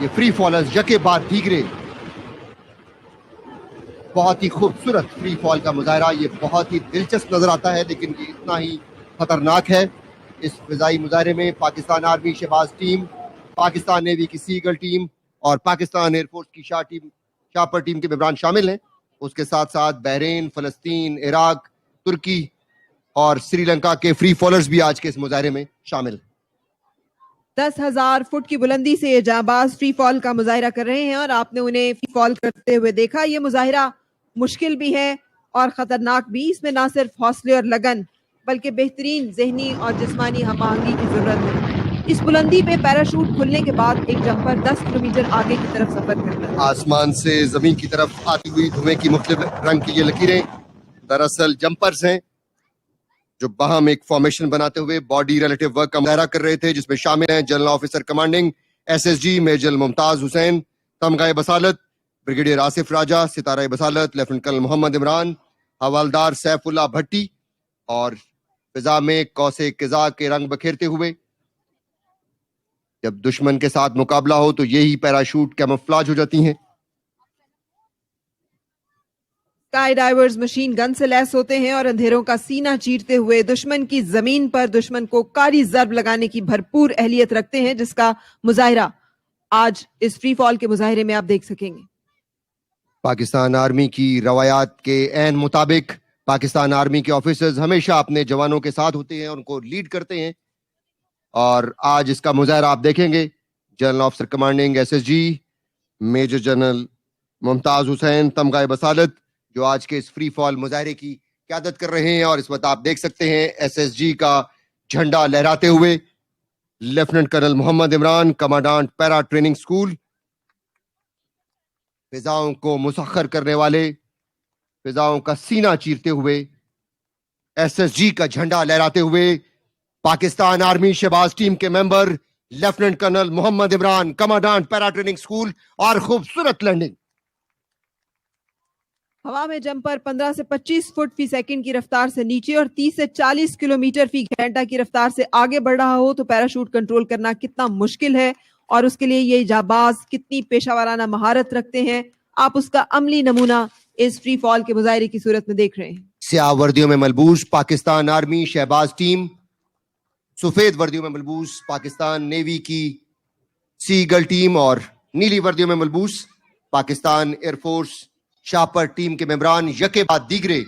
یہ فری فالرز یکے بعد دیگرے بہت ہی خوبصورت فری فال کا مظاہرہ. یہ بہت ہی دلچسپ نظر آتا ہے لیکن یہ اتنا ہی خطرناک ہے. اس فضائی مظاہرے میں Pakistan army Shahbaz team, Pakistan navy کی سی ایگل ٹیم اور پاکستان ایئر فورس کی شاپر ٹیم کے ممبران شامل ہیں. اس کے ساتھ ساتھ بحرین، فلسطین، عراق، ترکی اور سری لنکا کے فری فالرز بھی آج کے اس مظاہرے میں شامل ہیں. 10,000 فٹ کی بلندی سے یہ جانباز فری فال کا مظاہرہ کر رہے ہیں اور آپ نے انہیں فری فال کرتے ہوئے دیکھا. یہ مظاہرہ مشکل بھی ہے اور خطرناک بھی. اس میں نہ صرف حوصلے اور لگن بلکہ بہترین ذہنی اور جسمانی ہم آہنگی کی ضرورت ہے. اس بلندی پہ پیراشوٹ کھلنے کے بعد ایک جمپر 10 کلومیٹر آگے کی طرف سفر کرتا ہے. آسمان سے زمین کی طرف آتی ہوئی دھوئیں کی مختلف رنگ کی یہ لکیریں دراصل جمپرز ہیں جو باہم ایک فارمیشن بناتے ہوئے باڈی ریلیٹو ورک کا مظاہرہ کر رہے تھے، جس میں شامل ہیں general officer commanding SSG major Mumtaz Hussain, تمغہ بصالت بریگیڈیئر آصف راجہ، ستارہ بصالت لیفٹیننٹ کرنل محمد عمران، حوالدار سیف اللہ بھٹی، اور فضا میں قوس قزح کے رنگ بکھیرتے ہوئے. جب دشمن کے ساتھ مقابلہ ہو تو یہی پیراشوٹ کیموفلاج ہو جاتی ہیں. اسکائی ڈائیورز مشین گن سے لیس ہوتے ہیں اور اندھیروں کا سینہ چیرتے ہوئے دشمن کی زمین پر دشمن کو کاری ضرب لگانے کی بھرپور اہلیت رکھتے ہیں، جس کا مظاہرہ آج اس فری فال کے مظاہرے میں آپ دیکھ سکیں گے. پاکستان آرمی کی روایات کے عین مطابق پاکستان آرمی کے آفیسرز ہمیشہ اپنے جوانوں کے ساتھ ہوتے ہیں، ان کو لیڈ کرتے ہیں، اور آج اس کا مظاہرہ آپ دیکھیں گے. General officer commanding SSG major general Mumtaz Hussain, تمغہ بصالت، جو آج کے اس فری فال مظاہرے کی قیادت کر رہے ہیں. اور اس وقت آپ دیکھ سکتے ہیں SSG کا جھنڈا لہراتے ہوئے لیفٹیننٹ کرنل محمد عمران، کمانڈانٹ پیرا ٹریننگ اسکول. فضاؤں کو مسخر کرنے والے، فضاؤں کا سینہ چیرتے ہوئے SSG کا جھنڈا لہراتے ہوئے پاکستان آرمی شہباز ٹیم کے ممبر لیفٹیننٹ کرنل محمد عمران، کمانڈانٹ پیرا ٹریننگ اسکول. اور خوبصورت لینڈنگ. ہوا میں جمپر 15 سے 25 فٹ فی سیکنڈ کی رفتار سے نیچے اور 30 سے 40 کلومیٹر فی گھنٹہ کی رفتار سے آگے بڑھ رہا ہو تو پیراشوٹ کنٹرول کرنا کتنا مشکل ہے، اور اس کے لیے یہ جانباز کتنی پیشہ ورانہ مہارت رکھتے ہیں، آپ اس کا عملی نمونہ اس فری فال کے مظاہرے کی صورت میں دیکھ رہے ہیں. سیاہ وردیوں میں ملبوس پاکستان آرمی شہباز ٹیم، سفید وردیوں میں ملبوس پاکستان نیوی کی سی ایگل ٹیم اور نیلی وردیوں میں ملبوس پاکستان ایئر فورس شاپر ٹیم کے ممبران یکے بعد دیگرے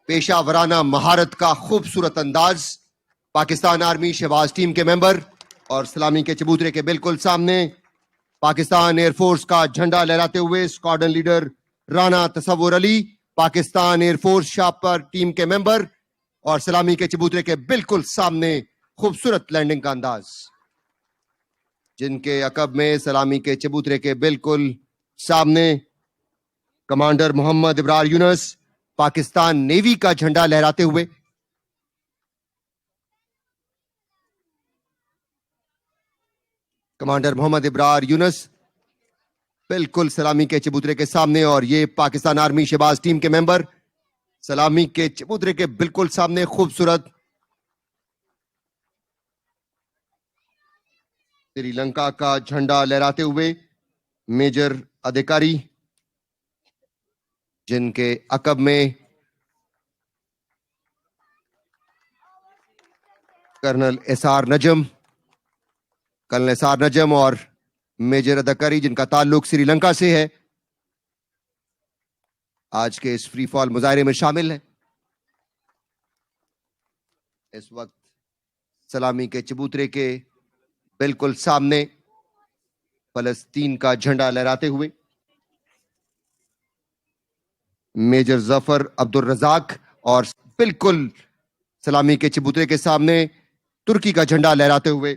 پیشہ ورانہ مہارت کا خوبصورت انداز. پاکستان آرمی شہباز ٹیم کے ممبر اور سلامی کے چبوترے کے بالکل سامنے پاکستان ایئر فورس کا جھنڈا لہراتے ہوئے squadron leader Rana Tasawar Ali, Pakistan air force شاپر ٹیم کے ممبر اور سلامی کے چبوترے کے بالکل سامنے خوبصورت لینڈنگ کا انداز، جن کے عقب میں سلامی کے چبوترے کے بالکل سامنے کمانڈر محمد ابرار یونس، پاکستان نیوی کا جھنڈا لہراتے ہوئے. کمانڈر محمد ابرار یونس بالکل سلامی کے چبوترے کے سامنے، اور یہ پاکستان آرمی شہباز ٹیم کے ممبر سلامی کے چبوترے کے بالکل سامنے خوبصورت سری لنکا کا جھنڈا لہراتے ہوئے میجر ادھیکاری، جن کے عقب میں کرنل ایسار نجم اور میجر ادھیکاری، جن کا تعلق سری لنکا سے ہے، آج کے اس فری فال مظاہرے میں شامل ہے. اس وقت سلامی کے چبوترے کے بالکل سامنے فلسطین کا جھنڈا لہراتے ہوئے میجر ظفر عبد الرزاق، اور بالکل سلامی کے چبوترے کے سامنے ترکی کا جھنڈا لہراتے ہوئے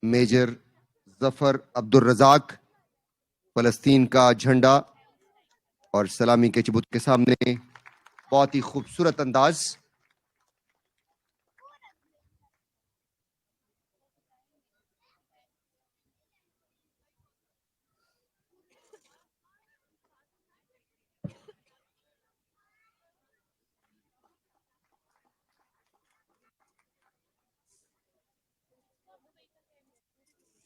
میجر ظفر عبد الرزاق، فلسطین کا جھنڈا اور سلامی کے چبوترے کے سامنے بہت ہی خوبصورت انداز.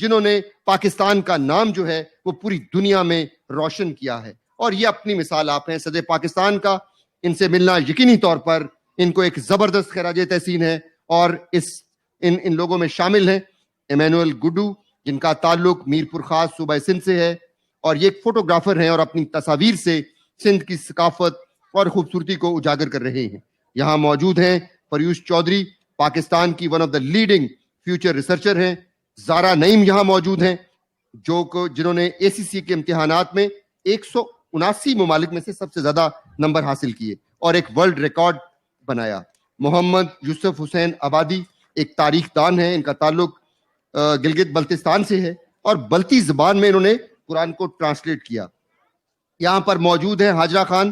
جنہوں نے پاکستان کا نام جو ہے وہ پوری دنیا میں روشن کیا ہے, اور یہ اپنی مثال آپ ہیں صدر پاکستان کا. ان سے ملنا یقینی طور پر ان کو ایک زبردست خراج تحسین ہے, اور ان لوگوں میں شامل ہیں ایمینول گڈو, جن کا تعلق میرپور خاص صوبہ سندھ سے ہے, اور یہ ایک فوٹوگرافر ہیں اور اپنی تصاویر سے سندھ کی ثقافت اور خوبصورتی کو اجاگر کر رہے ہیں. یہاں موجود ہیں پریوش چودھری, پاکستان کی one of the leading future researcher ہیں. زارا نعیم یہاں موجود ہیں, جنہوں نے ACC کے امتحانات میں 179 ممالک میں سے سب سے زیادہ نمبر حاصل کیے اور ایک ورلڈ ریکارڈ بنایا. محمد یوسف حسین آبادی ایک تاریخ دان ہیں, ان کا تعلق گلگت بلتستان سے ہے اور بلتی زبان میں انہوں نے قرآن کو ٹرانسلیٹ کیا. یہاں پر موجود ہے حاجرہ خان,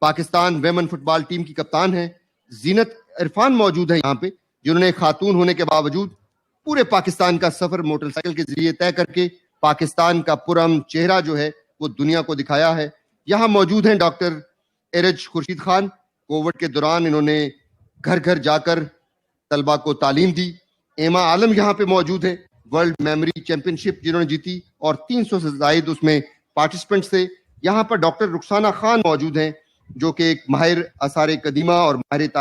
پاکستان ویمن فٹ بال ٹیم کی کپتان ہیں. زینت عرفان موجود ہے یہاں پہ, جنہوں نے خاتون ہونے کے باوجود پورے پاکستان کا سفر موٹر سائیکل کے ذریعے طے کر کے پاکستان کا پرامن چہرہ جو ہے وہ دنیا کو دکھایا ہے. یہاں موجود ہیں ڈاکٹر ارج خورشید خان, کووڈ کے دوران انہوں نے گھر گھر جا کر طلبہ کو تعلیم دی. ایما عالم یہاں پہ موجود ہے, ورلڈ میموری چیمپئن شپ جنہوں نے جیتی اور 300 سے زائد اس میں پارٹیسپینٹس تھے. یہاں پر ڈاکٹر رخسانہ خان موجود ہیں, جو کہ ایک ماہر آثار قدیمہ اور ماہر تعلیم